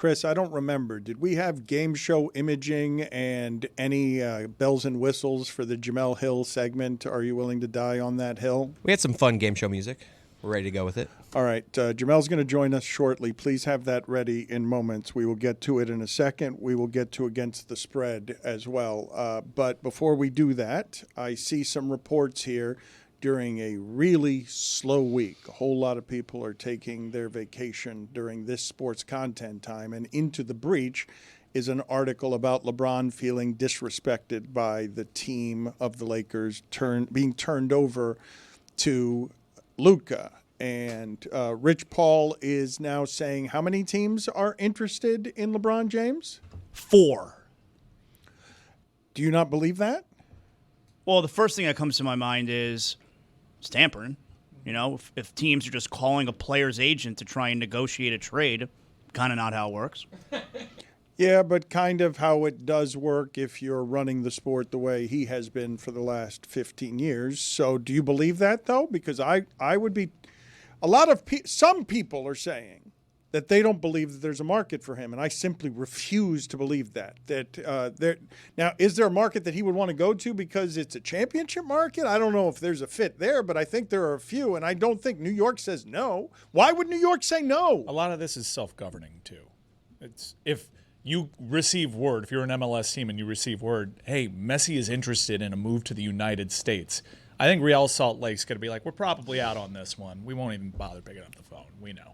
Chris, I don't remember. Did we have game show imaging and any bells and whistles for the Jemele Hill segment? Are you willing to die on that hill? We had some fun game show music. We're ready to go with it. All right. Jamele's going to join us shortly. Please have that ready in moments. We will get to it in a second. We will get to Against the Spread as well. But before we do that, I see some reports here during a really slow week. A whole lot of people are taking their vacation during this sports content time. And Into the Breach is an article about LeBron feeling disrespected by the team of the Lakers being turned over to Luka. And Rich Paul is now saying how many teams are interested in LeBron James? 4. Do you not believe that? Well, the first thing that comes to my mind is it's tampering. You know, if teams are just calling a player's agent to try and negotiate a trade, kind of not how it works. Yeah, but kind of how it does work if you're running the sport the way he has been for the last 15 years. So do you believe that, though? Because I would be – some people are saying that they don't believe that there's a market for him, and I simply refuse to believe that. Now, is there a market that he would want to go to because it's a championship market? I don't know if there's a fit there, but I think there are a few, and I don't think New York says no. Why would New York say no? A lot of this is self-governing, too. It's if you receive word, if you're an MLS team and you receive word, hey, Messi is interested in a move to the United States, I think Real Salt Lake's going to be like, we're probably out on this one. We won't even bother picking up the phone. We know.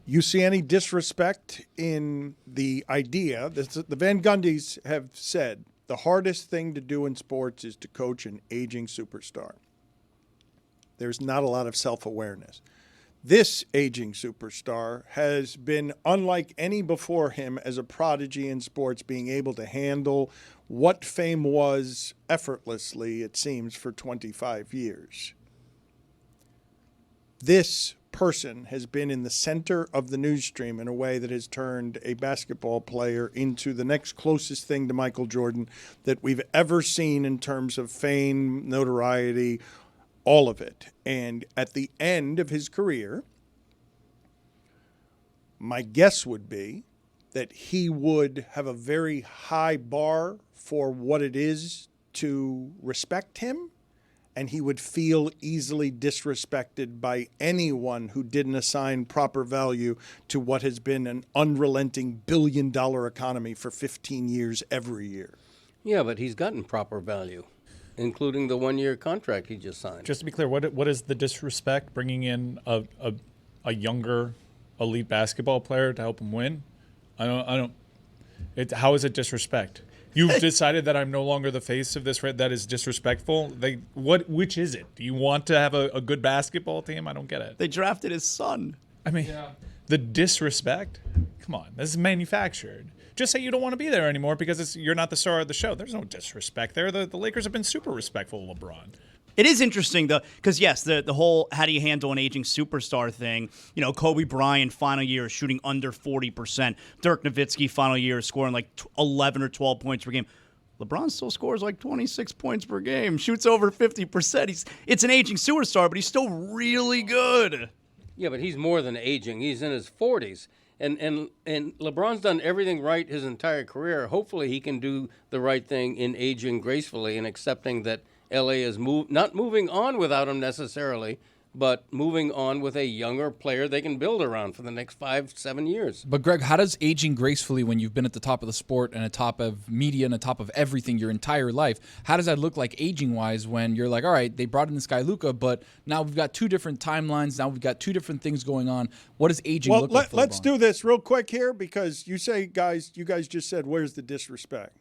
You see any disrespect in the idea that the Van Gundys have said the hardest thing to do in sports is to coach an aging superstar. There's not a lot of self-awareness. This aging superstar has been unlike any before him as a prodigy in sports, being able to handle what fame was effortlessly, it seems, for 25 years. This person has been in the center of the news stream in a way that has turned a basketball player into the next closest thing to Michael Jordan that we've ever seen in terms of fame, notoriety, all of it. And at the end of his career, my guess would be that he would have a very high bar for what it is to respect him, and he would feel easily disrespected by anyone who didn't assign proper value to what has been an unrelenting billion-dollar economy for 15 years every year. Yeah, but he's gotten proper value, including the one-year contract he just signed. Just to be clear, what is the disrespect, bringing in a younger elite basketball player to help him win? How is it disrespect? You've decided that I'm no longer the face of this. That is disrespectful. Which is it? Do you want to have a good basketball team? I don't get it. They drafted his son. I mean, The disrespect? Come on, this is manufactured. Just say you don't want to be there anymore because you're not the star of the show. There's no disrespect there. The Lakers have been super respectful of LeBron. It is interesting, though, because, yes, the whole how do you handle an aging superstar thing, you know, Kobe Bryant, final year, is shooting under 40%. Dirk Nowitzki, final year, is scoring like 11 or 12 points per game. LeBron still scores like 26 points per game, shoots over 50%. It's an aging superstar, but he's still really good. Yeah, but he's more than aging. He's in his 40s. And LeBron's done everything right his entire career. Hopefully he can do the right thing in aging gracefully and accepting that L.A. is not moving on without him necessarily, but moving on with a younger player they can build around for the next 5-7 years. But, Greg, how does aging gracefully when you've been at the top of the sport and at the top of media and at the top of everything your entire life, how does that look like aging-wise when you're like, all right, they brought in this guy Luka, but now we've got two different timelines, now we've got two different things going on. What does aging look like for let's LeBron? do this real quick here because you guys just said, where's the disrespect?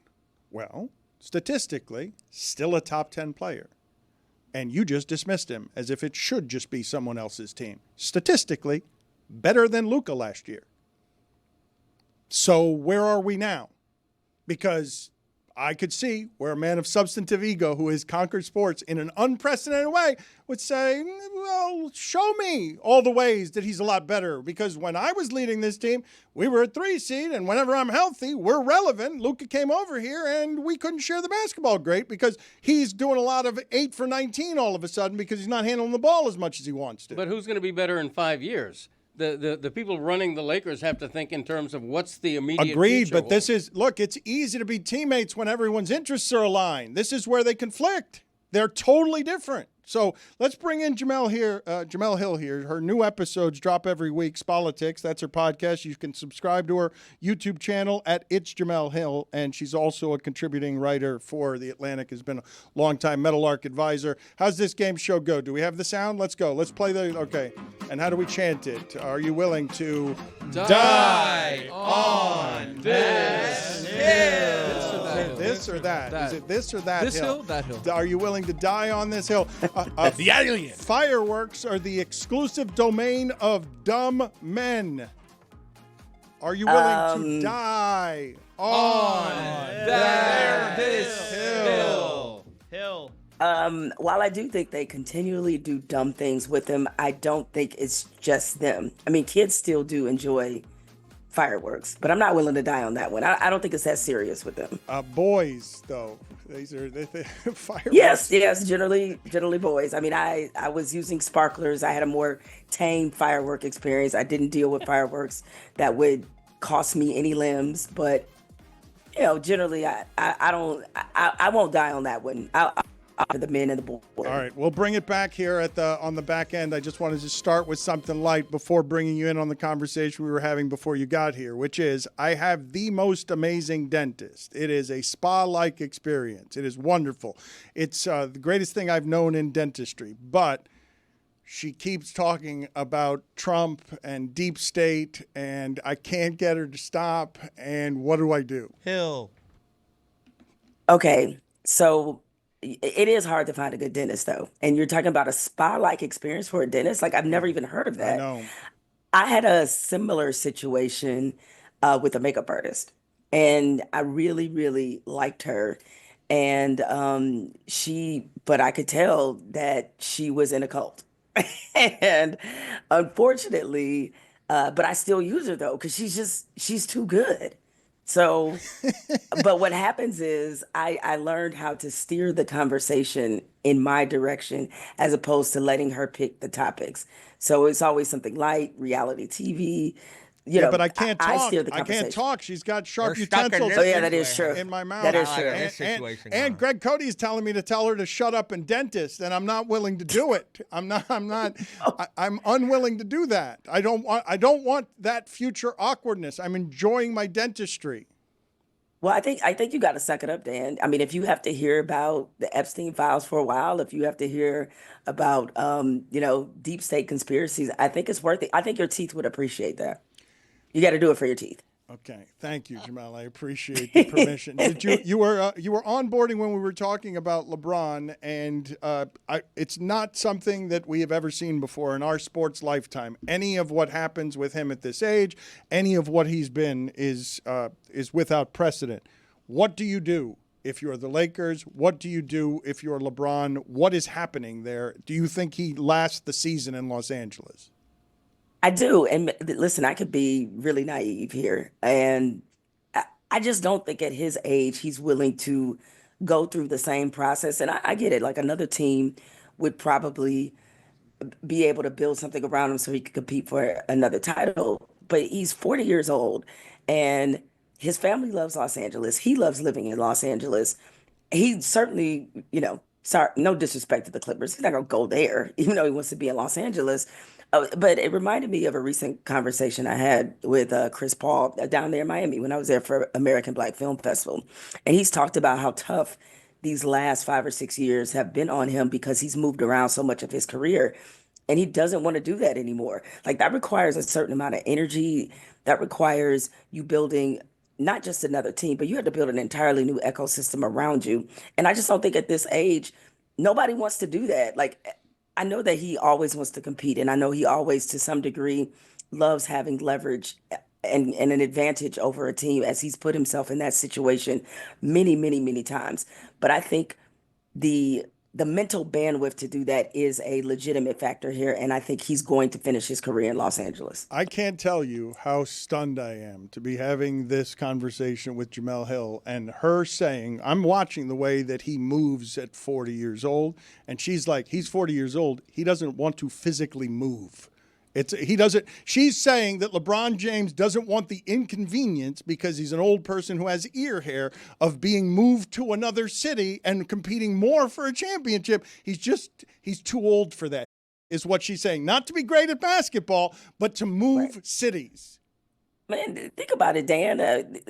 Well, statistically, still a top 10 player. And you just dismissed him as if it should just be someone else's team. Statistically, better than Luka last year. So where are we now? Because I could see where a man of substantive ego who has conquered sports in an unprecedented way would say, well, show me all the ways that he's a lot better. Because when I was leading this team, we were a 3 seed, and whenever I'm healthy, we're relevant. Luka came over here, and we couldn't share the basketball great because he's doing a lot of 8 for 19 all of a sudden because he's not handling the ball as much as he wants to. But who's going to be better in 5 years? the people running the Lakers have to think in terms of what's the immediate Agreed, future but this is, look, it's easy to be teammates when everyone's interests are aligned. This is where they conflict. They're totally different. So let's bring in Jemele Hill here. Her new episodes drop every week. Spolitics, that's her podcast. You can subscribe to her YouTube channel at It's Jemele Hill, and she's also a contributing writer for The Atlantic, has been a longtime Meadowlark advisor. How's this game show go? Do we have the sound? Let's go. Let's play okay. And how do we chant it? Are you willing to die on this hill? This or that? Is it this or that This hill? hill, that hill. Are you willing to die on this hill? The alien. Fireworks are the exclusive domain of dumb men. Are you willing to die on this hill? While I do think they continually do dumb things with them, I don't think it's just them. I mean, kids still do enjoy fireworks, but I'm not willing to die on that one. I don't think it's that serious with them. Boys, though, these are fireworks. Yes, generally boys. I mean, I was using sparklers. I had a more tame firework experience. I didn't deal with fireworks that would cost me any limbs, but generally, I won't die on that one. I'll for the men and the boys. All right, we'll bring it back here on the back end. I just wanted to start with something light before bringing you in on the conversation we were having before you got here, which is I have the most amazing dentist. It is a spa-like experience. It is wonderful. It's the greatest thing I've known in dentistry, but she keeps talking about Trump and deep state, and I can't get her to stop, and what do I do? Hill. Okay, so it is hard to find a good dentist, though. And you're talking about a spa-like experience for a dentist? Like, I've never even heard of that. I know. I had a similar situation with a makeup artist, and I really, really liked her. And but I could tell that she was in a cult. And unfortunately, but I still use her, though, because she's too good. So, but what happens is I learned how to steer the conversation in my direction as opposed to letting her pick the topics. So it's always something light, reality TV. But I can't talk. I steer the I conversation. can't talk. She's got sharp We're stuck in utensils this Oh, yeah, that is true. in my mouth. That is I like true. this situation going And on. Greg Cody's telling me to tell her to shut up and dentist, and I'm not willing to do it. I'm unwilling to do that. I don't want that future awkwardness. I'm enjoying my dentistry. Well, I think you got to suck it up, Dan. I mean, if you have to hear about the Epstein files for a while, if you have to hear about deep state conspiracies, I think it's worth it. I think your teeth would appreciate that. You got to do it for your teeth. Okay, thank you, Jemele. I appreciate the permission. You were onboarding when we were talking about LeBron, and it's not something that we have ever seen before in our sports lifetime. Any of what happens with him at this age, any of what he's been is without precedent. What do you do if you're the Lakers? What do you do if you're LeBron? What is happening there? Do you think he lasts the season in Los Angeles? I do. And listen, I could be really naive here. And I just don't think at his age he's willing to go through the same process. And I get it. Like another team would probably be able to build something around him so he could compete for another title. But he's 40 years old and his family loves Los Angeles. He loves living in Los Angeles. He certainly, sorry, no disrespect to the Clippers. He's not going to go there, even though he wants to be in Los Angeles. But it reminded me of a recent conversation I had with Chris Paul down there in Miami when I was there for American Black Film Festival. And he's talked about how tough these last 5 or 6 years have been on him because he's moved around so much of his career. And he doesn't want to do that anymore. Like that requires a certain amount of energy. That requires you building not just another team, but you have to build an entirely new ecosystem around you. And I just don't think at this age, nobody wants to do that. Like, I know that he always wants to compete, and I know he always, to some degree, loves having leverage and an advantage over a team as he's put himself in that situation many, many, many times. But I think the mental bandwidth to do that is a legitimate factor here, and I think he's going to finish his career in Los Angeles. I can't tell you how stunned I am to be having this conversation with Jemele Hill and her saying, I'm watching the way that he moves at 40 years old, and she's like, he's 40 years old. He doesn't want to physically move. He doesn't. She's saying that LeBron James doesn't want the inconvenience because he's an old person who has ear hair of being moved to another city and competing more for a championship. He's too old for that, is what she's saying. Not to be great at basketball, but to move cities. Man, think about it, Dan.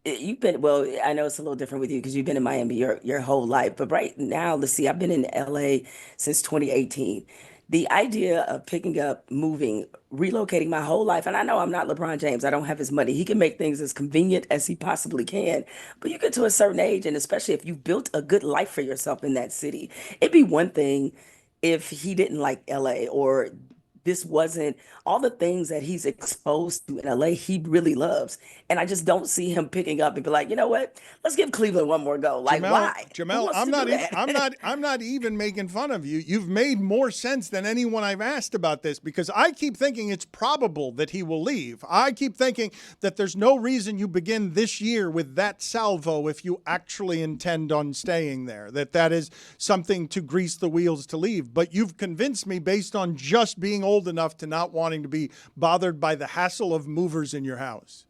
You've been, well, I know it's a little different with you because you've been in Miami your whole life. But right now, let's see, I've been in LA since 2018. The idea of picking up, moving, relocating my whole life, and I know I'm not LeBron James. I don't have his money. He can make things as convenient as he possibly can. But you get to a certain age, and especially if you've built a good life for yourself in that city, it'd be one thing if he didn't like LA or this wasn't all the things that he's exposed to in LA, he really loves. And I just don't see him picking up and be like, you know what? Let's give Cleveland one more go. Like, why? Who Jemele, wants I'm to not do even, that? I'm not even making fun of you. You've made more sense than anyone I've asked about this because I keep thinking it's probable that he will leave. I keep thinking that there's no reason you begin this year with that salvo if you actually intend on staying there, that is something to grease the wheels to leave. But you've convinced me based on just being old enough to not wanting to be bothered by the hassle of movers in your house.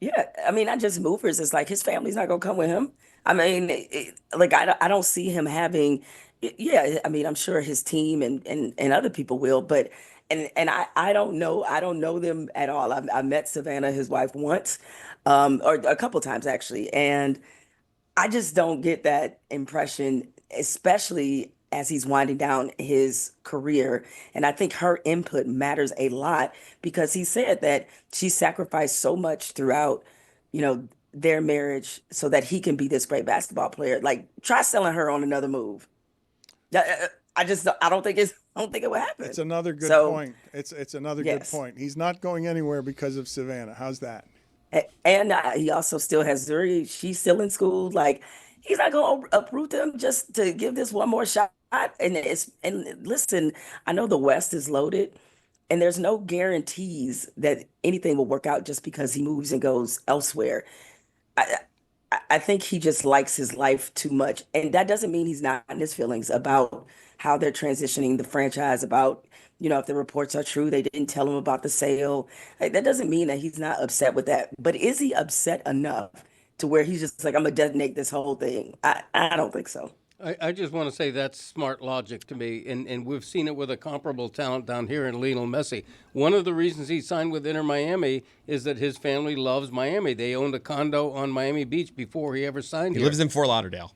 Yeah, I mean, not just movers. It's like his family's not gonna come with him. I mean, like I don't see him having. Yeah, I mean, I'm sure his team and other people will, but I don't know. I don't know them at all. I met Savannah, his wife, once, or a couple times actually, and I just don't get that impression, especially as he's winding down his career. And I think her input matters a lot because he said that she sacrificed so much throughout, their marriage so that he can be this great basketball player. Like, try selling her on another move. I don't think it would happen. It's another good point. It's another good point. He's not going anywhere because of Savannah. How's that? And he also still has Zuri. She's still in school. Like, he's not going to uproot them just to give this one more shot. And listen, I know the West is loaded, and there's no guarantees that anything will work out just because he moves and goes elsewhere. I think he just likes his life too much, and that doesn't mean he's not in his feelings about how they're transitioning the franchise. About if the reports are true, they didn't tell him about the sale. Like, that doesn't mean that he's not upset with that. But is he upset enough to where he's just like, I'm gonna detonate this whole thing? I don't think so. I just want to say that's smart logic to me, and we've seen it with a comparable talent down here in Lionel Messi. One of the reasons he signed with Inter Miami is that his family loves Miami. They owned a condo on Miami Beach before he ever signed here. He lives in Fort Lauderdale.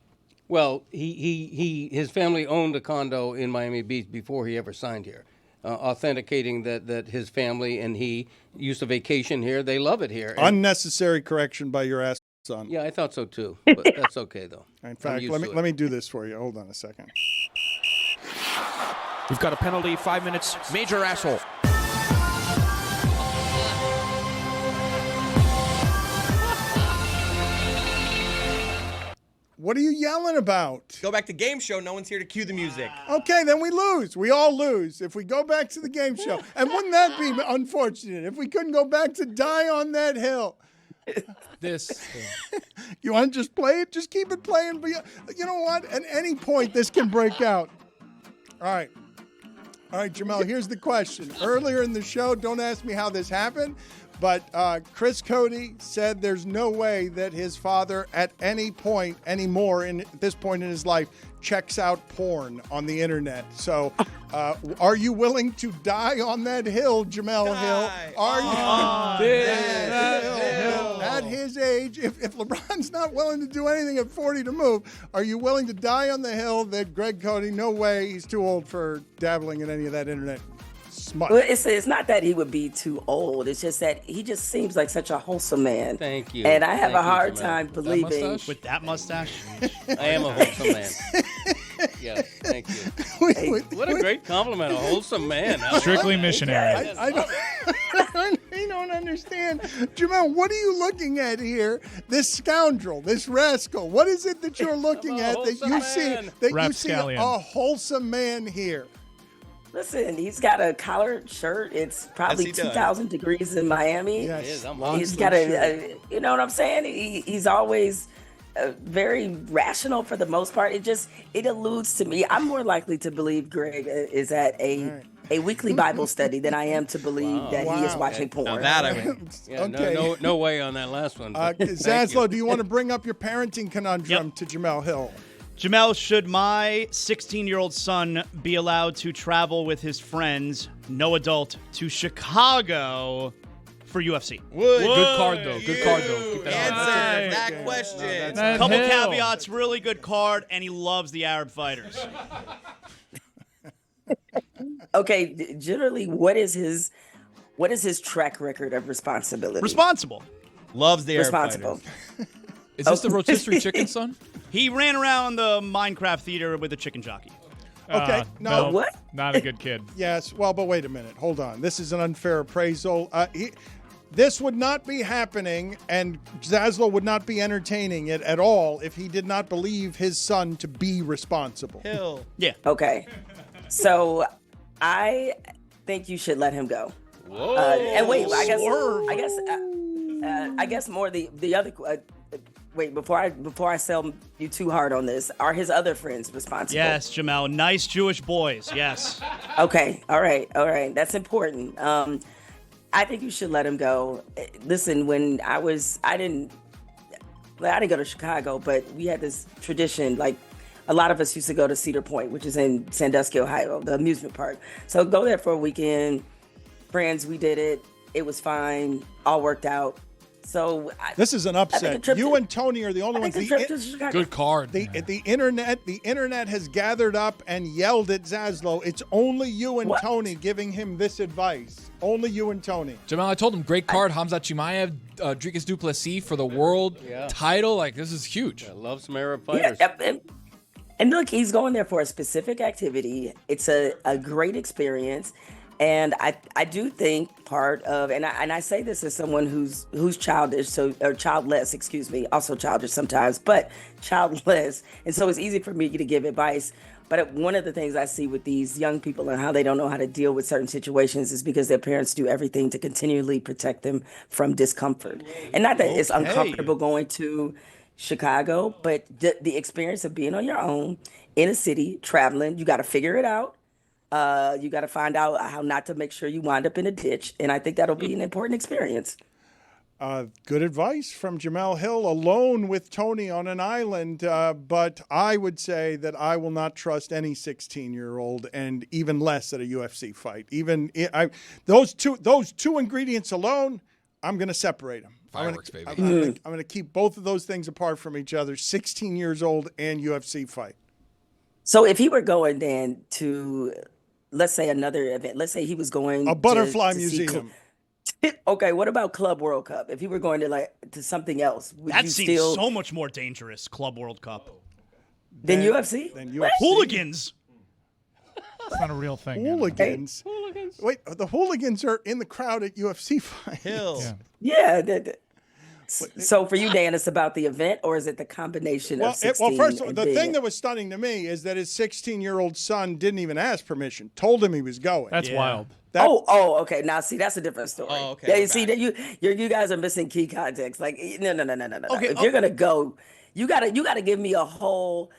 Well, his family owned a condo in Miami Beach before he ever signed here, authenticating that his family and he used to vacation here. They love it here. Unnecessary correction by your ass. Son. Yeah, I thought so too, but that's okay though. In fact, let me do this for you. Hold on a second. We've got a penalty, 5 minutes. Major asshole. What are you yelling about? Go back to game show. No one's here to cue the music. Okay, then we lose. We all lose if we go back to the game show. And wouldn't that be unfortunate if we couldn't go back to Die on That Hill? You want to just play it? Just keep it playing. But you know what? At any point, this can break out. All right, Jemele, here's the question. Earlier in the show, don't ask me how this happened, but Chris Cody said there's no way that his father at any point anymore at this point in his life checks out porn on the internet. So are you willing to die on that hill, Jemele Hill? Are you on that hill? At his age, if LeBron's not willing to do anything at 40 to move, are you willing to die on the hill that Greg Cody, no way, he's too old for dabbling in any of that internet smut? Well, it's not that he would be too old. It's just that he just seems like such a wholesome man. Thank you. And I have Thank a hard you, time believing. With that mustache? I am a wholesome man. Yes, thank you. What a great compliment, a wholesome man. Strictly missionary. I don't understand. Jemele, what are you looking at here? This scoundrel, this rascal. What is it that you're looking at that you see a wholesome man here? Listen, he's got a collared shirt. It's probably 2,000 degrees in Miami. Yes. It is. He's got you know what I'm saying? He's always very rational for the most part. It alludes to me. I'm more likely to believe Greg is at a a weekly Bible study than I am to believe that he is watching porn. Now that I mean, Yeah, Okay. no way on that last one. but thank you. Zaslow, do you want to bring up your parenting conundrum to Jemele Hill? Jemele, should my 16-year-old son be allowed to travel with his friends, no adult, to Chicago for UFC? Good card, though. Good card, though. Keep that on. answer that question. Couple Hill. caveats, really good card, and he loves the Arab fighters. Okay, generally, what is his track record of responsibility? Responsible. Loves the Arab Responsible. fighters. Is this the rotisserie chicken, son? He ran around the Minecraft theater with a chicken jockey. Okay, no. What? Not a good kid. Yes, well, but wait a minute. Hold on. This is an unfair appraisal. This would not be happening, and Zaslow would not be entertaining it at all if he did not believe his son to be responsible. Hill. Yeah. Okay, so I think you should let him go. Whoa. And wait, I guess more the other. Wait, before I sell you too hard on this, are his other friends responsible? Yes, Jemele. Nice Jewish boys. Yes. Okay. All right. That's important. I think you should let him go. Listen, when I didn't go to Chicago, but we had this tradition. Like, a lot of us used to go to Cedar Point, which is in Sandusky, Ohio, the amusement park. So go there for a weekend. Friends, we did it. It was fine. All worked out. So This is an upset. You and Tony are the only ones. Good card. The internet has gathered up and yelled at Zaslow. It's only you and What? Tony giving him this advice. Only you and Tony. Jemele, I told him, great card. Hamzat Chimaev, Dricus Duplessis for the world title. Like, this is huge. Love some Arab Yeah, fighters. and look, he's going there for a specific activity. It's a great experience. And I do think part of, and I say this as someone who's childish, or childless, excuse me, also childish sometimes, but childless. And so it's easy for me to give advice. But one of the things I see with these young people and how they don't know how to deal with certain situations is because their parents do everything to continually protect them from discomfort. And not that it's uncomfortable going to Chicago, but the experience of being on your own in a city, traveling, you got to figure it out. You got to find out how not to make sure you wind up in a ditch. And I think that'll be an important experience. Good advice from Jemele Hill, alone with Tony on an island. But I would say that I will not trust any 16-year-old, and even less at a UFC fight. Those two ingredients alone, I'm going to separate them. Fireworks, baby. I'm going to keep both of those things apart from each other. 16 years old and UFC fight. So if he were going then to, let's say, another event, let's say he was going A butterfly to see museum. Okay, what about Club World Cup? If he were going to something else, would That you seems still so much more dangerous, Club World Cup. than UFC? Then What? UFC. Hooligans. It's not a real thing. Hooligans. Wait, the hooligans are in the crowd at UFC fights. Hill. Yeah. So for you, Dan, it's about the event, or is it the combination of 16? First, and the being- thing that was stunning to me is that his 16-year-old son didn't even ask permission. Told him he was going. That's wild. Okay. Now, see, that's a different story. Oh, okay, Yeah, you we're see back. that you guys are missing key context. Like, no. Okay, If you're gonna go, you gotta give me a whole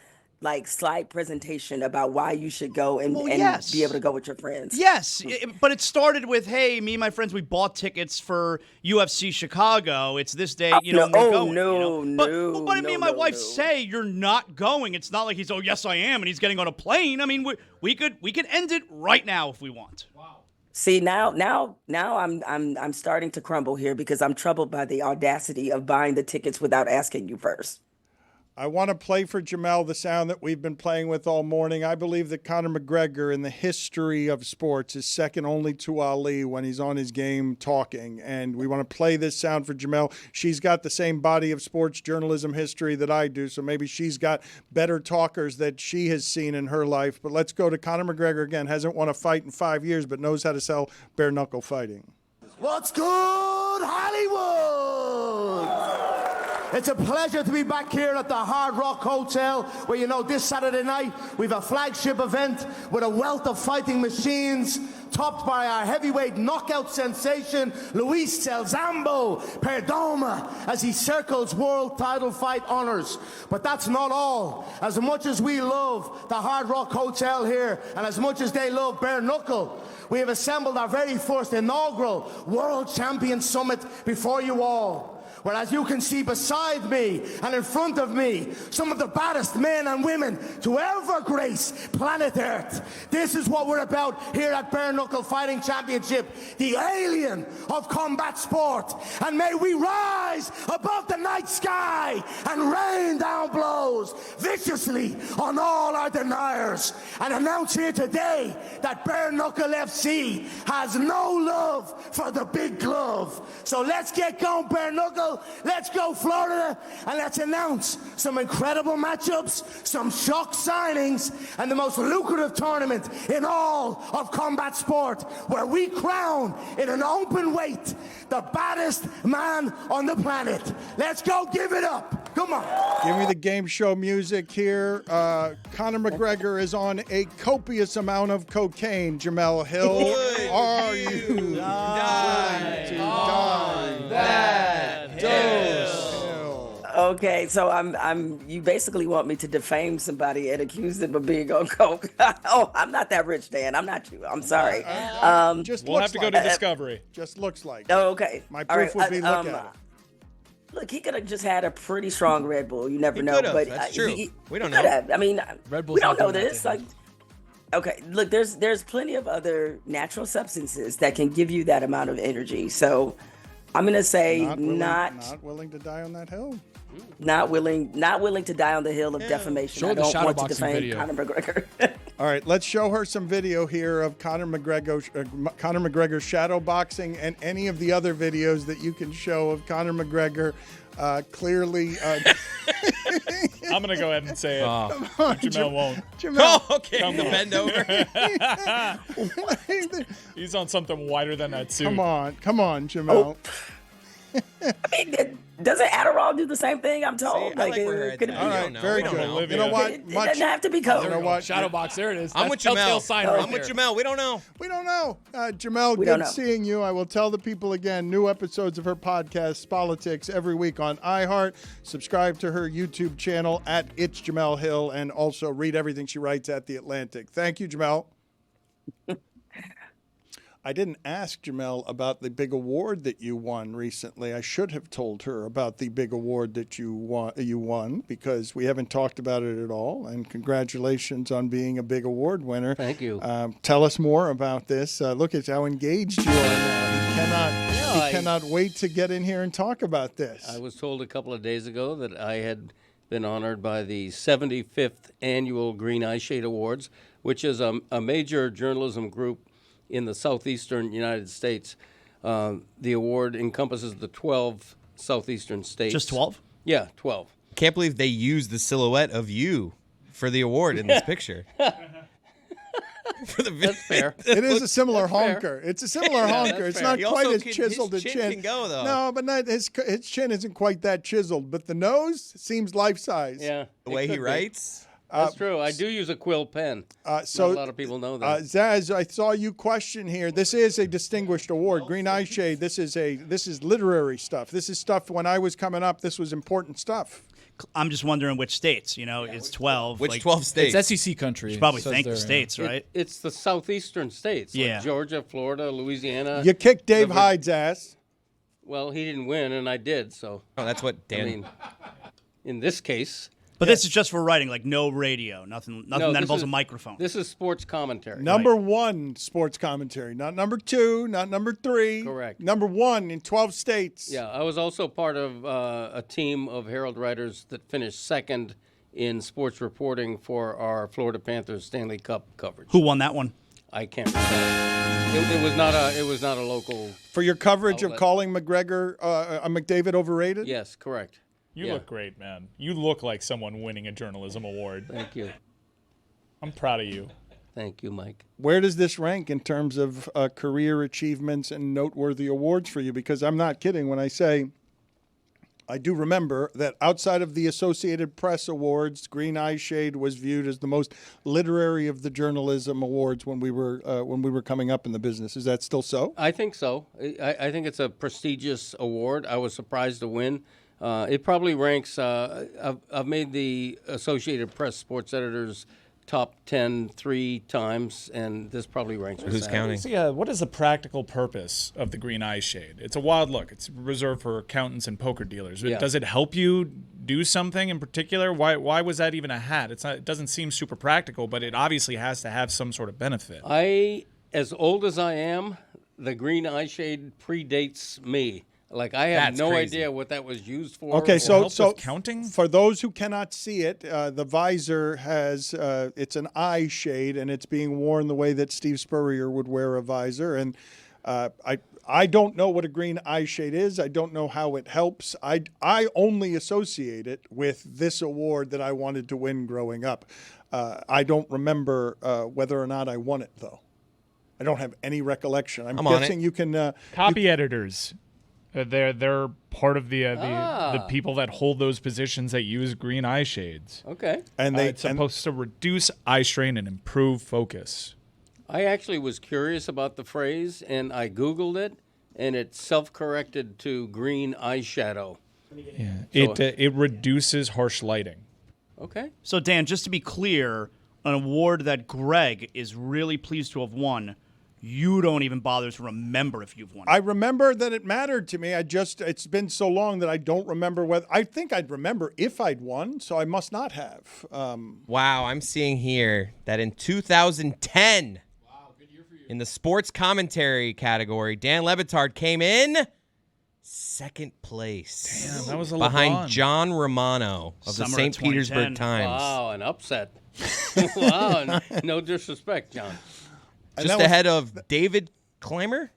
slide presentation about why you should go and yes. be able to go with your friends. Yes, but it started with, hey, me and my friends, we bought tickets for UFC Chicago. It's this day, we're going. But me and my wife say you're not going. It's not like he's, oh, yes, I am, and he's getting on a plane. I mean, we could end it right now if we want. See, now I'm starting to crumble here because I'm troubled by the audacity of buying the tickets without asking you first. I want to play for Jemele the sound that we've been playing with all morning. I believe that Conor McGregor in the history of sports is second only to Ali when he's on his game talking. And we want to play this sound for Jemele. She's got the same body of sports journalism history that I do, so maybe she's got better talkers that she has seen in her life. But let's go to Conor McGregor again. Hasn't won a fight in 5 years, but knows how to sell bare-knuckle fighting. What's good, Hollywood? It's a pleasure to be back here at the Hard Rock Hotel, where this Saturday night we have a flagship event with a wealth of fighting machines, topped by our heavyweight knockout sensation, Luis Elzambo Perdomo, as he circles world title fight honors. But that's not all. As much as we love the Hard Rock Hotel here, and as much as they love Bare Knuckle, we have assembled our very first inaugural World Champion Summit before you all. Well, as you can see beside me and in front of me, some of the baddest men and women to ever grace planet Earth. This is what we're about here at Bare Knuckle Fighting Championship, the alien of combat sport. And may we rise above the night sky and rain down blows viciously on all our deniers. And announce here today that Bare Knuckle FC has no love for the big glove. So let's get going, Bare Knuckle. Let's go, Florida, and let's announce some incredible matchups, some shock signings, and the most lucrative tournament in all of combat sport, where we crown in an open weight the baddest man on the planet. Let's go give it up. Come on. Give me the game show music here. Conor McGregor is on a copious amount of cocaine. Jemele Hill, are you going to die that hill? Okay, so I'm. You basically want me to defame somebody and accuse them of being on coke. Oh, I'm not that rich, Dan. I'm not you. I'm sorry. Just We'll have to go to Discovery. Just looks like. Oh, okay. My proof would be look at it. Look, he could have just had a pretty strong Red Bull. You never know. could've. But That's true. We don't know. I mean, Red Bull's we don't not know doing that this. to him. Okay, look, there's plenty of other natural substances that can give you that amount of energy. So I'm gonna say not willing to die on that hill. not willing to die on the hill of defamation. Show I the don't want to shadowboxing defame video. Conor McGregor. All right, let's show her some video here of Conor McGregor shadow boxing and any of the other videos that you can show of Conor McGregor clearly. I'm going to go ahead and say it. Jemele won't. Jamel, Oh, okay. The bend over. He's on something wider than that suit. come on, Jamel. I mean, doesn't Adderall do the same thing? I'm told. See, I like where her head's could it at. be? All We right, don't know. very We don't good. know. You know what? It doesn't have to be coke. You know what? Shadow box, there it is. I'm with That's telltale Jemele. sign right I'm with there. Jemele. We don't know. We don't know. Jamel, We don't good know. seeing you. I will tell the people again, new episodes of her podcast, Politics, every week on iHeart. Subscribe to her YouTube channel at It's Jemele Hill, and also read everything she writes at The Atlantic. Thank you, Jamel. I didn't ask Jemele about the big award that you won recently. I should have told her about the big award that you won because we haven't talked about it at all. And congratulations on being a big award winner. Thank you. Tell us more about this. Look at how engaged you are now. He cannot wait to get in here and talk about this. I was told a couple of days ago that I had been honored by the 75th Annual Green Eye Shade Awards, which is a major journalism group in the southeastern United States. The award encompasses the 12 southeastern states. Just 12? Yeah, 12. Can't believe they used the silhouette of you for the award in this picture. For the That's fair. It is a similar fair. honker. It's a similar honker. It's fair. not He quite also as chiseled his a chin can go, though. No, but not, his chin isn't quite that chiseled. But the nose seems life size. Yeah. The it way he could be. writes. That's true. I do use a quill pen. So Not a lot of people know that. Zaz, I saw you question here. This is a distinguished award. Green Eye Shade. This is literary stuff. This is stuff when I was coming up. This was important stuff. I'm just wondering which states. It's 12. Which like, 12 states? It's SEC country. Should probably says thank the there, states, right? It's the southeastern states, like Yeah. Georgia, Florida, Louisiana. You kicked Dave the- Hyde's ass. Well, he didn't win, and I did. So, Oh, that's what Dan. I mean, in this case, But this is just for writing, like no radio, nothing no, that this involves is- a microphone. This is sports commentary. Number one sports commentary, not number two, not number three. Correct. Number one in 12 states. Yeah, I was also part of a team of Herald writers that finished second in sports reporting for our Florida Panthers Stanley Cup coverage. Who won that one? I can't remember. It was not a local. For your coverage of Outlet. calling McGregor, McDavid overrated? Yes, correct. You Yeah. look great, man. You look like someone winning a journalism award. Thank you. I'm proud of you. Thank you, Mike. Where does this rank in terms of career achievements and noteworthy awards for you? Because I'm not kidding when I say I do remember that outside of the Associated Press Awards, Green Eye Shade was viewed as the most literary of the journalism awards when we were coming up in the business. Is that still so? I think so. I think it's a prestigious award. I was surprised to win. It probably ranks. I've made the Associated Press sports editors top 10 3 times, and this probably ranks. Who's counting? So, what is the practical purpose of the green eye shade? It's a wild look. It's reserved for accountants and poker dealers. Yeah. Does it help you do something in particular? Why was that even a hat? It doesn't seem super practical, but it obviously has to have some sort of benefit. As old as I am, the green eye shade predates me. Like, I have That's no crazy. idea what that was used for. Okay, or- so counting? For those who cannot see it, the visor has it's an eye shade, and it's being worn the way that Steve Spurrier would wear a visor. And I don't know what a green eye shade is. I don't know how it helps. I only associate it with this award that I wanted to win growing up. I don't remember whether or not I won it, though. I don't have any recollection. I'm on guessing it. you can. Copy editors. They're part of the people that hold those positions that use green eye shades. Okay. And It's supposed to reduce eye strain and improve focus. I actually was curious about the phrase, and I Googled it, and it self-corrected to green eyeshadow. Yeah. It reduces harsh lighting. Okay. So, Dan, just to be clear, an award that Greg is really pleased to have won, you don't even bother to remember if you've won. I remember that it mattered to me. It's been so long that I don't remember whether. I think I'd remember if I'd won, so I must not have. Wow, I'm seeing here that in 2010, in the sports commentary category, Dan Le Batard came in second place. Damn, that was a behind LeBron. John Romano of the Summer St. of Petersburg 2010. Times. Wow, an upset. Wow, no disrespect, John. And Just that was- ahead of David Clymer?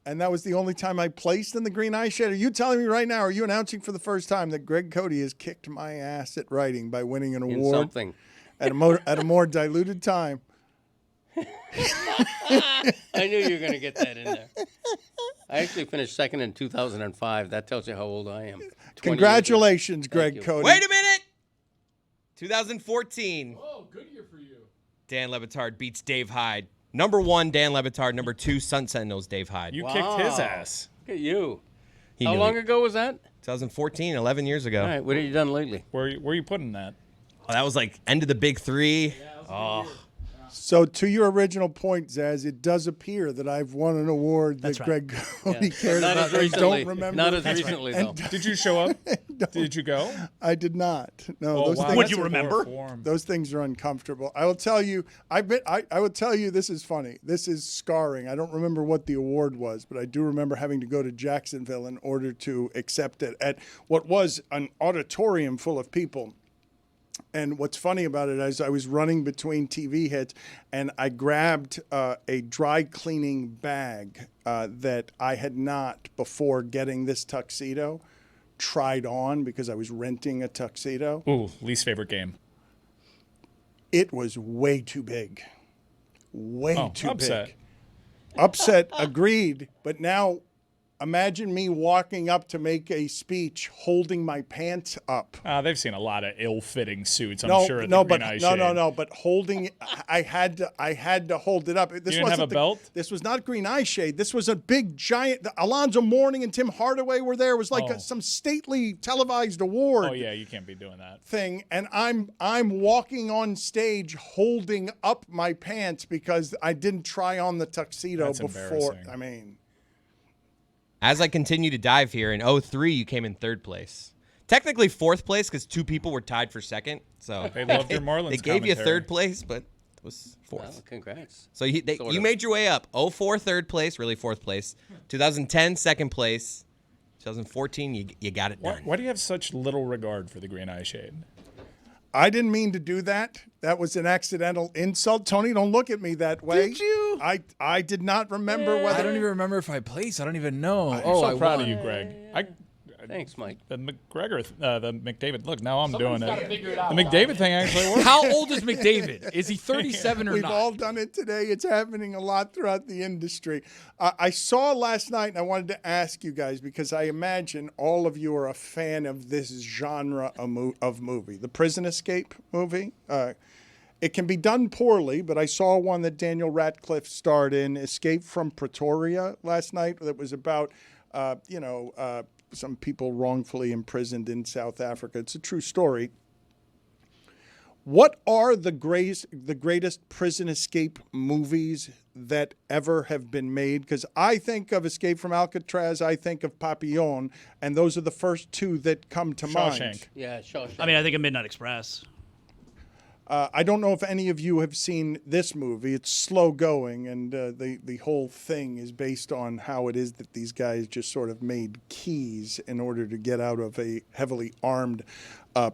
And that was the only time I placed in the green eye shade. Are you telling me right now, are you announcing for the first time that Greg Cody has kicked my ass at writing by winning an In award something. at a more diluted time? I knew you were going to get that in there. I actually finished second in 2005. That tells you how old I am. 20 years ago. Congratulations, Greg you. Cody. Wait a minute! 2014. Oh, good year for you. Dan Le Batard beats Dave Hyde. Number 1, Dan Le Batard. Number 2, Sun Sentinels, Dave Hyde. You kicked his ass. Look at you. He How knew long it. ago was that? 2014, 11 years ago. All right, what have you done lately? Where are you putting that? Oh, that was like end of the big 3. So to your original point, Zaz, it does appear that I've won an award that That's right. Greg Cody Yeah. cared Not about. as I recently. don't remember. Not as recently, though. Did you show up? Did you go? I did not. No, Oh, those wow. things. Would you remember? Those things are uncomfortable. I will tell you. I will tell you. This is funny. This is scarring. I don't remember what the award was, but I do remember having to go to Jacksonville in order to accept it at what was an auditorium full of people. And what's funny about it is I was running between TV hits, and I grabbed a dry cleaning bag that I had not, before getting this tuxedo, tried on because I was renting a tuxedo. Ooh, least favorite game. It was way too big. Way too upset. big. Upset, agreed. But now imagine me walking up to make a speech holding my pants up. They've seen a lot of ill-fitting suits, I'm sure. At the Green Eye Shade. No. But holding, I had to hold it up. This didn't wasn't have a belt? This was not Green Eye Shade. This was a big giant. Alonzo Mourning and Tim Hardaway were there. It was like some stately televised award. Oh yeah, you can't be doing that. Thing, and I'm walking on stage holding up my pants because I didn't try on the tuxedo That's before. embarrassing. I mean. As I continue to dive here, in 2003, you came in 3rd place. Technically 4th place because 2 people were tied for 2nd. So They loved your Marlins They gave you commentary. 3rd place, but it was 4th. Well, congrats. So you Sort you of. made your way up. 2004, 3rd place, really 4th place. 2010, 2nd place. 2014, you got it done. Why do you have such little regard for the Green Eye Shade? I didn't mean to do that. That was an accidental insult. Tony, don't look at me that way. Did you? I did not remember whether. I don't even remember if I placed. I don't even know. I'm I so proud won. of you, Greg. Thanks, Mike. The McGregor, the McDavid. Look, now I'm doing it. The McDavid thing actually works. How old is McDavid? Is he 37 or We've not? all done it today. It's happening a lot throughout the industry. I saw last night, and I wanted to ask you guys, because I imagine all of you are a fan of this genre of movie, the prison escape movie. It can be done poorly, but I saw one that Daniel Radcliffe starred in, Escape from Pretoria, last night, that was about, some people wrongfully imprisoned in South Africa. It's a true story. What are the greatest prison escape movies that ever have been made? Because I think of Escape from Alcatraz, I think of Papillon, and those are the first two that come to mind. Yeah, Shawshank. I mean, I think of Midnight Express. I don't know if any of you have seen this movie. It's slow going, and the whole thing is based on how it is that these guys just sort of made keys in order to get out of a heavily armed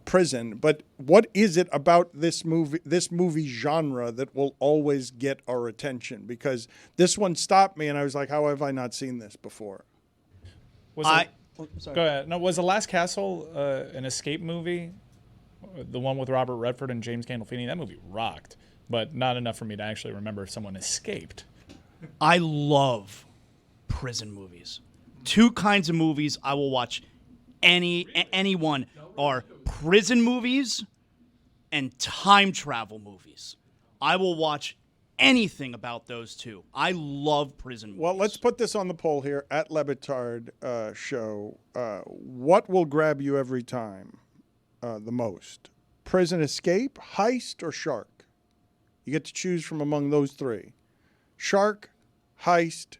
prison. But what is it about this movie genre that will always get our attention? Because this one stopped me, and I was like, how have I not seen this before? Go ahead. No, was The Last Castle an escape movie? The one with Robert Redford and James Gandolfini? That movie rocked, but not enough for me to actually remember if someone escaped. I love prison movies. Two kinds of movies I will watch anyone are prison movies and time travel movies. I will watch anything about those two. I love prison movies. Well, let's put this on the poll here at Le Batard Show. What will grab you every time the most? Prison escape, heist, or shark? You get to choose from among those three. Shark, heist,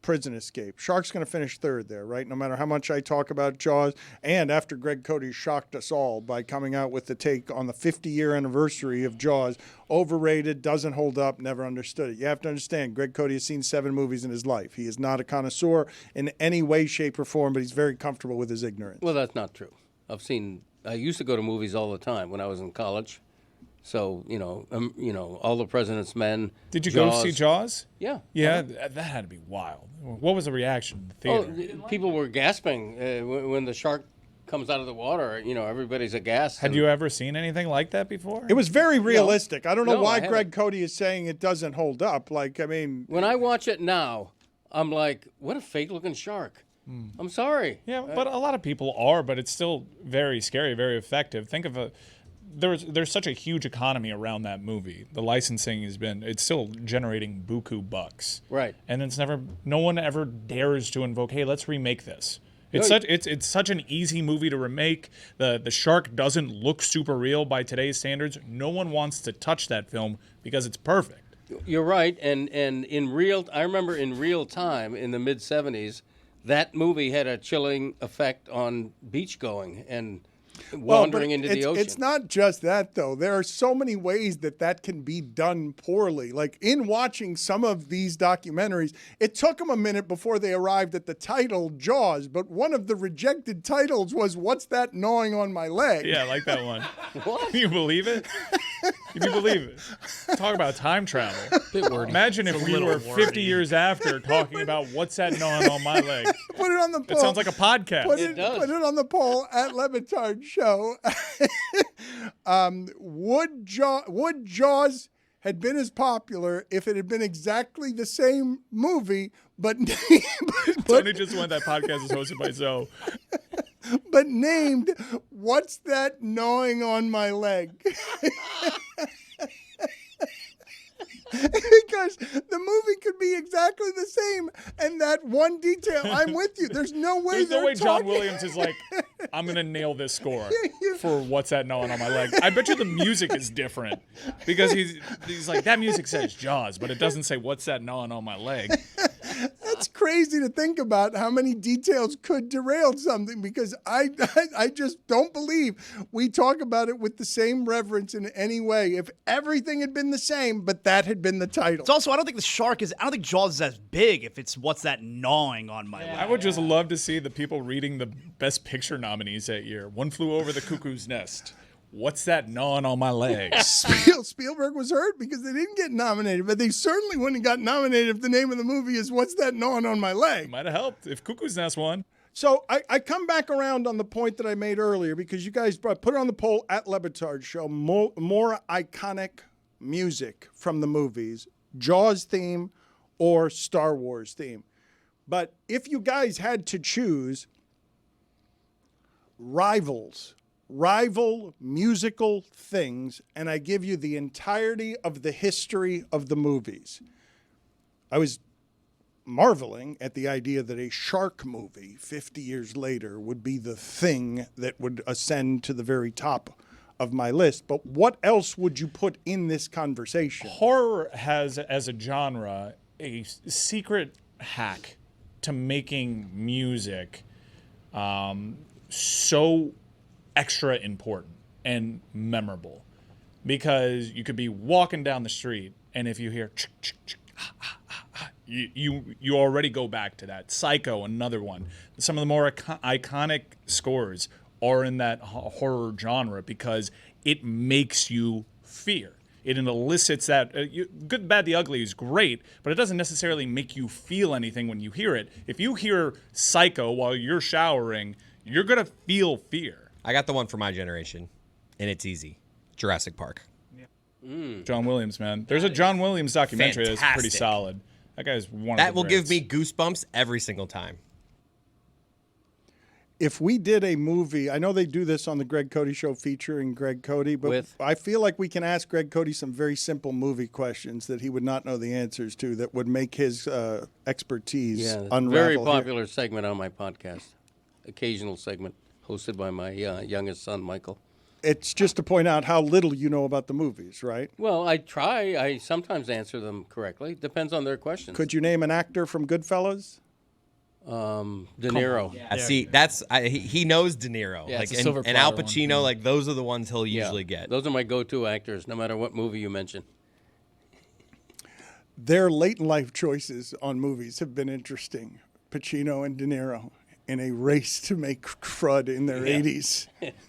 prison escape. Shark's going to finish third there, right? No matter how much I talk about Jaws. And after Greg Cody shocked us all by coming out with the take on the 50-year anniversary of Jaws, overrated, doesn't hold up, never understood it. You have to understand, Greg Cody has seen 7 movies in his life. He is not a connoisseur in any way, shape, or form, but he's very comfortable with his ignorance. Well, that's not true. I used to go to movies all the time when I was in college. So, All the President's Men. Did you go see Jaws? Yeah. Yeah, that had to be wild. What was the reaction in the theater? People were gasping when the shark comes out of the water. Everybody's aghast. Had you ever seen anything like that before? It was very realistic. I don't know why I haven't. Greg Cody is saying it doesn't hold up. When I watch it now, I'm like, what a fake-looking shark. I'm sorry. Yeah, but a lot of people are, but it's still very scary, very effective. Think of there's such a huge economy around that movie. The licensing it's still generating buku bucks. Right. And no one ever dares to invoke, hey, let's remake this. It's such an easy movie to remake. The shark doesn't look super real by today's standards. No one wants to touch that film because it's perfect. You're right, and I remember in real time in the mid-'70s, that movie had a chilling effect on beach going and wandering into the ocean. It's not just that, though. There are so many ways that can be done poorly. Like, in watching some of these documentaries, it took them a minute before they arrived at the title Jaws, but one of the rejected titles was What's That Gnawing on My Leg? Yeah, I like that one. What? Can you believe it? Can you believe it? Talk about time travel. Bit wordy. Imagine if we were 50 years after talking about What's That Gnawing on My Leg. Put it on the poll. It sounds like a podcast. Put It does. Put it on the poll at Le Batard Show. Would Jaws had been as popular if it had been exactly the same movie, but Tony just went. That podcast is hosted by Zoe. but named What's That Gnawing on My Leg? Because the movie could be exactly the same, and that one detail, I'm with you. There's no way. There's no way John Williams is like, I'm gonna nail this score for What's That Gnawing on My Leg. I bet you the music is different because he's like, that music says Jaws, but it doesn't say What's That Gnawing on My Leg. That's crazy to think about how many details could derail something, because I just don't believe we talk about it with the same reverence in any way. If everything had been the same, but that had been the title. It's also, I don't think Jaws is as big if it's What's That Gnawing on My Leg. I would just love to see the people reading the Best Picture nominees that year. One Flew Over the Cuckoo's Nest. What's That Gnawing on My Leg? Spielberg was hurt because they didn't get nominated, but they certainly wouldn't have got nominated if the name of the movie is What's That Gnawing on My Leg? Might have helped if Cuckoo's Nest won. So I come back around on the point that I made earlier because you guys put it on the poll at Le Batard Show. More iconic music from the movies, Jaws theme or Star Wars theme. But if you guys had to choose rival musical things, and I give you the entirety of the history of the movies, I was marveling at the idea that a shark movie 50 years later would be the thing that would ascend to the very top of my list. But what else would you put in this conversation? Horror has, as a genre, a secret hack to making music so extra important and memorable, because you could be walking down the street and if you hear you already go back to that. Psycho, another one. Some of the more iconic scores are in that horror genre because it makes you fear. It elicits that. Good, Bad, the Ugly is great, but it doesn't necessarily make you feel anything when you hear it. If you hear Psycho while you're showering, you're going to feel fear. I got the one for my generation, and it's easy. Jurassic Park. John Williams, man. There's a John Williams documentary that's pretty Fantastic. solid. That guy's one That of the will give greats. me goosebumps every single time. If we did a movie, I know they do this on the Greg Cody Show featuring Greg Cody, but I feel like we can ask Greg Cody some very simple movie questions that he would not know the answers to that would make his expertise unravel. Very here. popular segment on my podcast. Occasional segment hosted by my youngest son, Michael. It's just to point out how little you know about the movies, right? Well, I try. I sometimes answer them correctly. Depends on their questions. Could you name an actor from Goodfellas? De Niro. See, he knows De Niro. Yeah, like it's a silver and Al platter Pacino, one. like those are the ones he'll usually get. Those are my go-to actors, no matter what movie you mention. Their late life choices on movies have been interesting. Pacino and De Niro in a race to make crud in their 80s.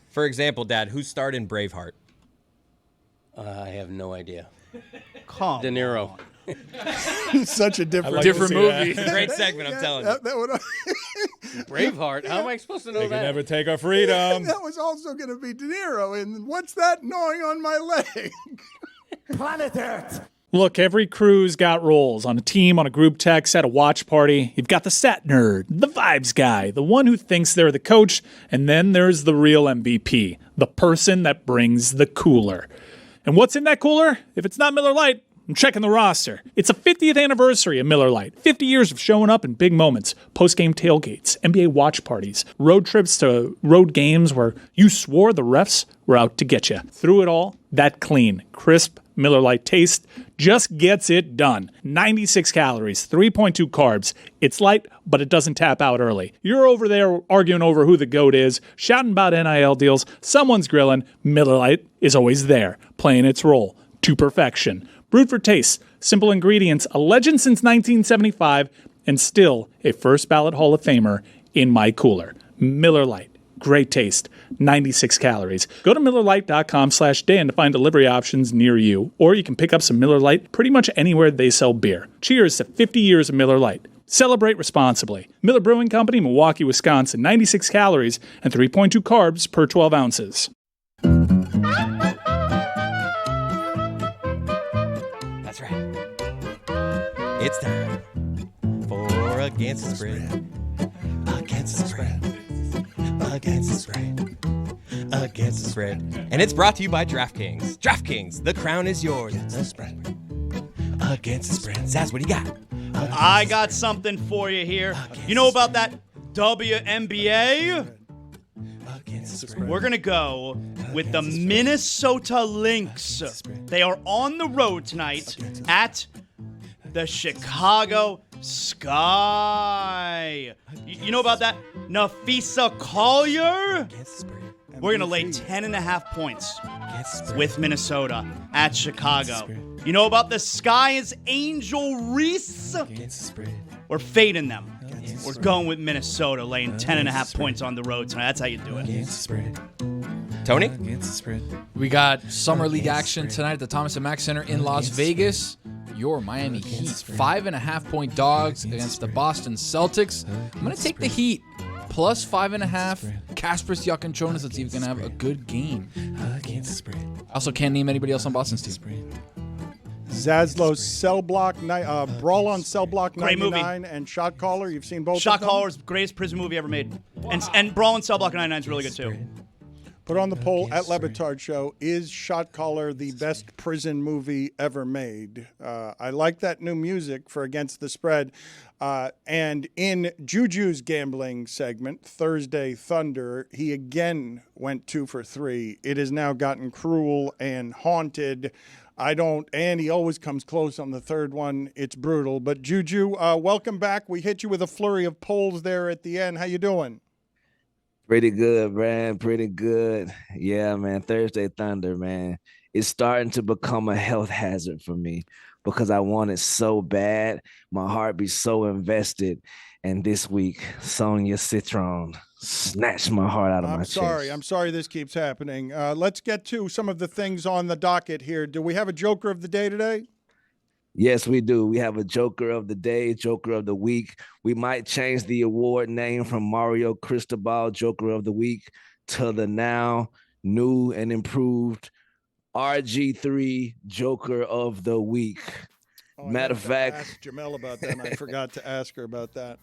For example, Dad, who starred in Braveheart? I have no idea. Come De Niro. Such a different movie. Great segment, I'm telling you. That would, Braveheart. How am I supposed to know They that? can never take our freedom. that was also going to be De Niro. And what's that gnawing on my leg? Planet Earth. Look, every crew's got roles. On a team, on a group text, at a watch party. You've got the stat nerd, the vibes guy, the one who thinks they're the coach, and then there's the real MVP, the person that brings the cooler. And what's in that cooler? If it's not Miller Lite, I'm checking the roster. It's the 50th anniversary of Miller Lite. 50 years of showing up in big moments. Post-game tailgates, NBA watch parties, road trips to road games where you swore the refs were out to get you. Through it all, that clean, crisp Miller Lite taste just gets it done. 96 calories, 3.2 carbs. It's light, but it doesn't tap out early. You're over there arguing over who the GOAT is, shouting about NIL deals, someone's grilling. Miller Lite is always there, playing its role to perfection. Brewed for taste, simple ingredients, a legend since 1975, and still a first ballot Hall of Famer in my cooler. Miller Lite. Great taste, 96 calories. Go to MillerLite.com/Dan to find delivery options near you, or you can pick up some Miller Lite pretty much anywhere they sell beer. Cheers to 50 years of Miller Lite. Celebrate responsibly. Miller Brewing Company, Milwaukee, Wisconsin. 96 calories and 3.2 carbs per 12 ounces. That's right. It's time for Against the Spread. Against the Spread. Against the Spread. Against the Spread. And it's brought to you by DraftKings. DraftKings, the crown is yours. It's the spread. Against the Spread. Zaz, what do you got? I got something for you here. You know about that WNBA? We're going to go with the Minnesota Lynx. They are on the road tonight at the Chicago Sky. You know about that Nafisa Collier? We're going to lay 10.5 points with Minnesota at Chicago. You know about the Sky is Angel Reese? We're fading them. We're going with Minnesota, laying 10.5 points on the road tonight. That's how you do it. Tony? We got Summer League action tonight at the Thomas & Mack Center in Las Vegas. Your Miami Heat, 5.5 point dogs against the Boston Celtics. I'm going to take the Heat. plus 5.5. Kasparis Yakinchonis. Let's see if we can have a good game. Against the spread. I also can't name anybody else on Boston's team. Zaslow Cell Block, Brawl on Cell Block Great 99, and Shot Caller. You've seen both Shot of them? Caller's greatest prison movie ever made. And Brawl and Cell Block 99 is really good, too. Put on the poll at Le Batard Show. Is Shot Caller the best prison movie ever made? I like that new music for Against the Spread. And in Juju's gambling segment, Thursday Thunder, he again went 2 for 3. It has now gotten cruel and haunted. And he always comes close on the third one. It's brutal. But Juju, welcome back. We hit you with a flurry of polls there at the end. How you doing? Pretty good, man. Pretty good. Yeah, man. Thursday Thunder, man. It's starting to become a health hazard for me because I want it so bad. My heart be so invested. And this week, Sonia Citron snatched my heart out of my chest. I'm sorry this keeps happening. Let's get to some of the things on the docket here. Do we have a Joker of the Day today? Yes, we do. We have a Joker of the Day, Joker of the Week. We might change the award name from Mario Cristobal Joker of the Week to the now new and improved RG3 Joker of the Week. Matter of fact, ask Jemele about that, and I forgot to ask her about that.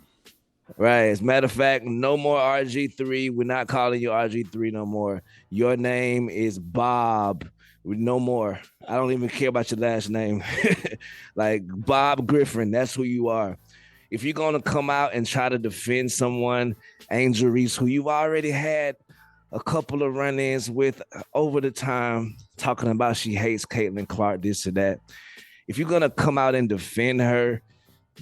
Right. As a matter of fact, no more RG3. We're not calling you RG3 no more. Your name is Bob. No more. I don't even care about your last name. Like Bob Griffin, that's who you are. If you're going to come out and try to defend someone, Angel Reese, who you've already had a couple of run-ins with over the time, talking about she hates Caitlin Clark, this or that. If you're going to come out and defend her,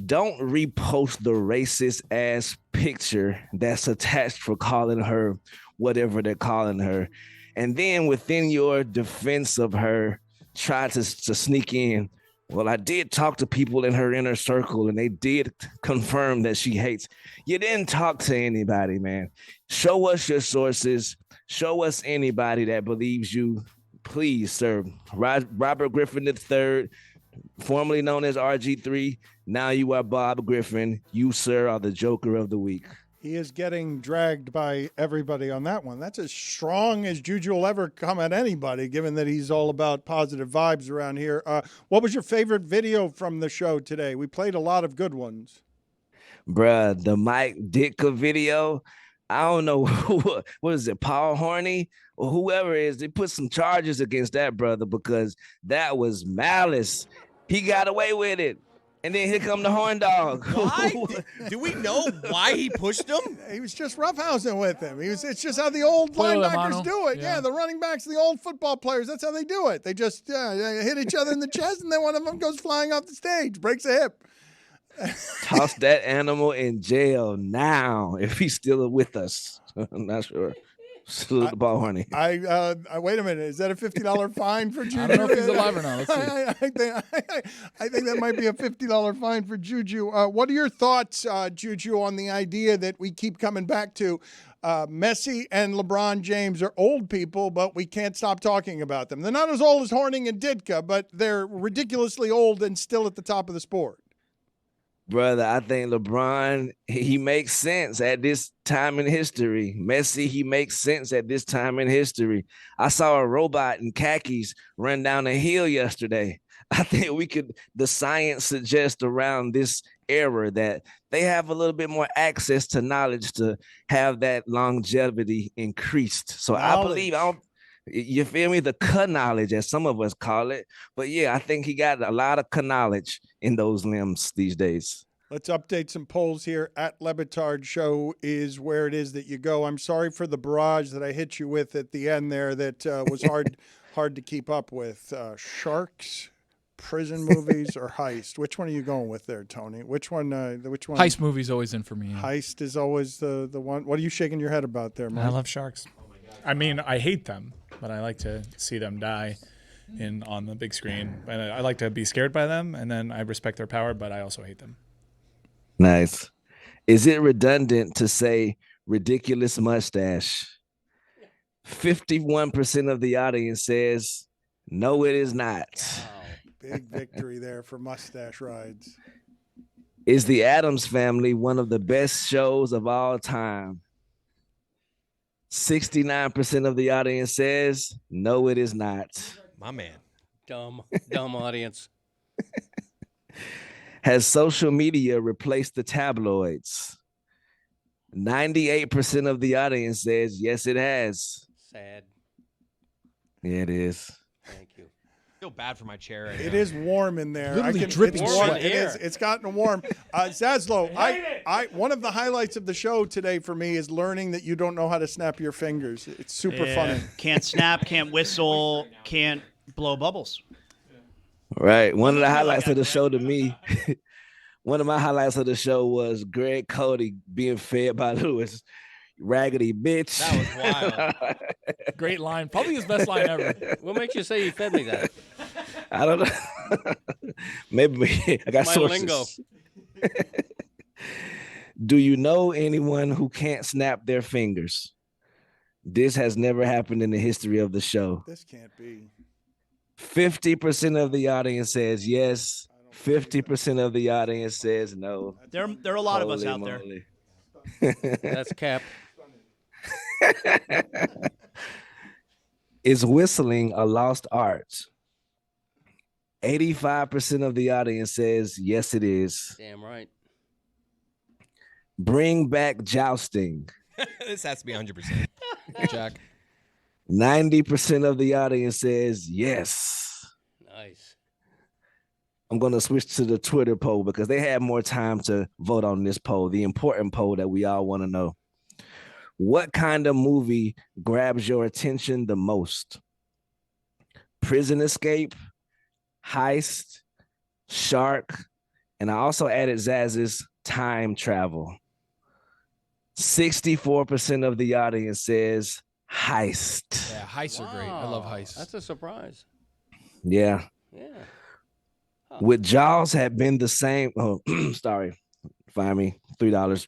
don't repost the racist ass picture that's attached for calling her whatever they're calling her. And then within your defense of her, try to sneak in. Well, I did talk to people in her inner circle and they did confirm that she hates. You didn't talk to anybody, man. Show us your sources. Show us anybody that believes you. Please, sir. Robert Griffin III, formerly known as RG3. Now you are Bob Griffin. You, sir, are the Joker of the Week. He is getting dragged by everybody on that one. That's as strong as Juju will ever come at anybody, given that he's all about positive vibes around here. What was your favorite video from the show today? We played a lot of good ones. Bruh, the Mike Ditka video, I don't know what is it, Paul Horney or whoever it is, they put some charges against that brother because that was malice. He got away with it. And then here come the horn dog. Why? Do we know why he pushed him? He was just roughhousing with him. It's just how the old linebackers do it. Yeah, the running backs, the old football players, that's how they do it. They just hit each other in the chest, and then one of them goes flying off the stage, breaks a hip. Toss that animal in jail now if he's still with us. I'm not sure. Salute the ball, honey. Wait a minute. Is that a $50 fine for Juju? I don't know if he's alive or not. Let's see. I think that might be a $50 fine for Juju. What are your thoughts, Juju, on the idea that we keep coming back to? Messi and LeBron James are old people, but we can't stop talking about them. They're not as old as Horning and Ditka, but they're ridiculously old and still at the top of the sport. Brother, I think LeBron, he makes sense at this time in history. Messi, he makes sense at this time in history. I saw a robot in khakis run down a hill yesterday. I think the science suggests around this era that they have a little bit more access to knowledge to have that longevity increased. So I believe, you feel me? The knowledge, as some of us call it. But yeah, I think he got a lot of knowledge in those limbs these days. Let's update some polls here. At Le Batard Show is where it is that you go. I'm sorry for the barrage that I hit you with at the end there that was hard to keep up with. Sharks, prison movies, or heist? Which one are you going with there, Tony? Which one? Heist movie's always in for me. Yeah. Heist is always the one. What are you shaking your head about there, Mike? I love sharks. I mean, I hate them, but I like to see them die on the big screen. And I like to be scared by them, and then I respect their power, but I also hate them. Nice. Is it redundant to say ridiculous mustache? 51% of the audience says, no, it is not. Wow. Big victory there for mustache rides. Is The Addams Family one of the best shows of all time? 69% of the audience says, no, it is not. My man. Dumb audience. Has social media replaced the tabloids? 98% of the audience says, yes, it has. Sad. Yeah, it is. Thank you. I feel bad for my chair right It now. is warm in there. Literally It's dripping warm. sweat. It is. It's gotten warm. Zaslow, I one of the highlights of the show today for me is learning that you don't know how to snap your fingers. It's super funny. Can't snap, can't whistle, can't blow bubbles. Right. One of the highlights of the show to me, one of my highlights of the show was Greg Cody being fed by Lewis. Raggedy bitch. That was wild. Great line. Probably his best line ever. What makes you say you fed me that? I don't know. Maybe I got My sources. lingo. Do you know anyone who can't snap their fingers? This has never happened in the history of the show. This can't be. 50% of the audience says yes. 50% of the audience says no. There are a lot of us Holy out there. moly. That's cap. Is whistling a lost art? 85% of the audience says yes, it is. Damn right. Bring back jousting. This has to be 100%. Jack. 90% of the audience says yes. Nice. I'm going to switch to the Twitter poll because they had more time to vote on this poll, the important poll that we all want to know. What kind of movie grabs your attention the most? Prison Escape, Heist, Shark, and I also added Zaz's Time Travel. 64% of the audience says Heist. Yeah, heists are great. I love heists. That's a surprise. Yeah. Yeah. Would Jaws have been the same? Oh, sorry. Find me $3.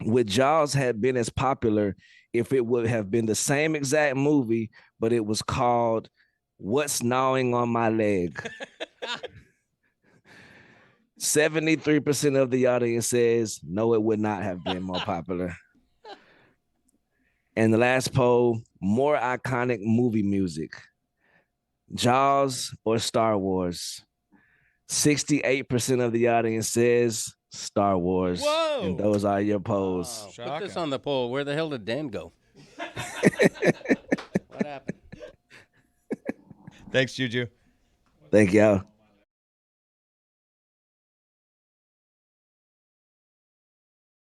Would Jaws have been as popular if it would have been the same exact movie, but it was called What's Gnawing on My Leg? 73% of the audience says no, it would not have been more popular. And the last poll, more iconic movie music, Jaws or Star Wars? 68% of the audience says Star Wars. Whoa. And those are your polls. Put this on the poll. Where the hell did Dan go? What happened? Thanks, Juju. Thank y'all.